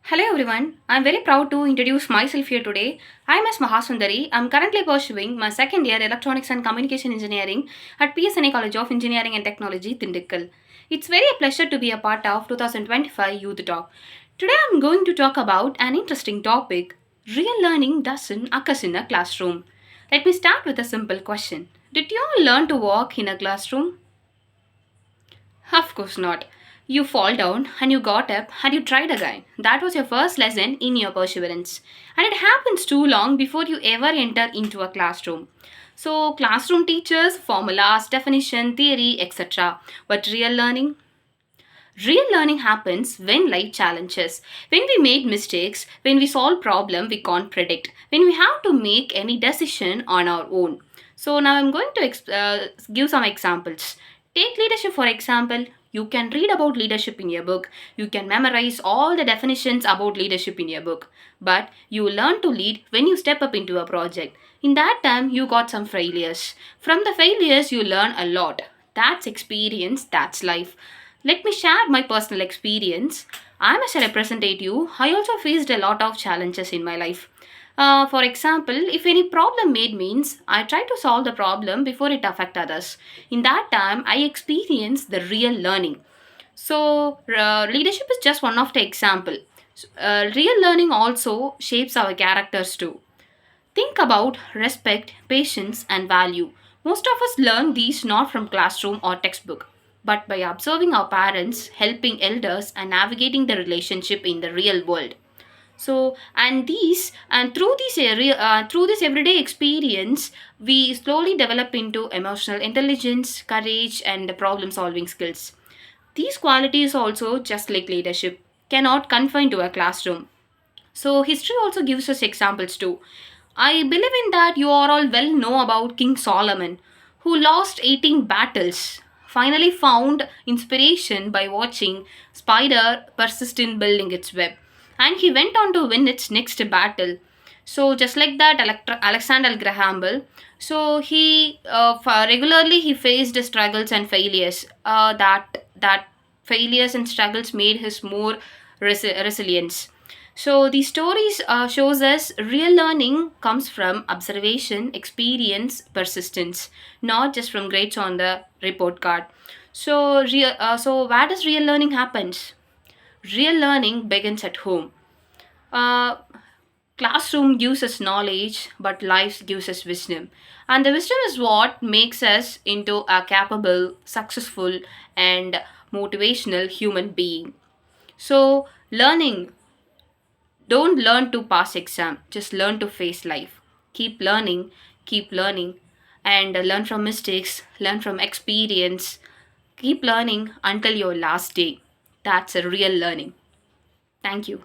Hello everyone, I'm very proud to introduce myself here today. I'm Ms. Mahasundari. I'm currently pursuing my second year Electronics and Communication Engineering at PSNA College of Engineering and Technology, Tindikkal. It's very a pleasure to be a part of 2025 Youth Talk. Today I'm going to talk about an interesting topic. Real learning doesn't occur in a classroom. Let me start with a simple question. Did you all learn to walk in a classroom? Of course not. You fall down and you got up and you tried again. That was your first lesson in your perseverance. And it happens too long before you ever enter into a classroom. So, classroom teachers, formulas, definition, theory, etc. But real learning? Real learning happens when life challenges, when we make mistakes, when we solve problem we can't predict, when we have to make any decision on our own. So now I'm going to give some examples. Take leadership for example. You can read about leadership in your book. You can memorize all the definitions about leadership in your book. But you learn to lead when you step up into a project. In that time, you got some failures. From the failures, you learn a lot. That's experience, that's life. Let me share my personal experience. I'm as a representative. I also faced a lot of challenges in my life. For example, if any problem made means, I try to solve the problem before it affect others. In that time, I experienced the real learning. So, leadership is just one of the example. Real learning also shapes our characters too. Think about respect, patience, and value. Most of us learn these not from classroom or textbook, but by observing our parents, helping elders, and navigating the relationship in the real world. So, and through this everyday experience, we slowly develop into emotional intelligence, courage, and problem solving skills. These qualities also, just like leadership, cannot confine to a classroom. So history also gives us examples too. I believe in that you are all well know about King Solomon, who lost 18 battles, finally found inspiration by watching spider persist in building its web, and he went on to win its next battle. So just like that, Alexander Graham Bell. So regularly he faced struggles and failures. That failures and struggles made his more resilience. So these stories shows us real learning comes from observation, experience, persistence, not just from grades on the report card. So where does real learning happens? Real learning begins at home. Uh, Classroom gives us knowledge, but life gives us wisdom. And the wisdom is what makes us into a capable, successful, and motivational human being. So, learning, don't learn to pass exam, just learn to face life. Keep learning, and learn from mistakes, learn from experience. Keep learning until your last day. That's a real learning. Thank you.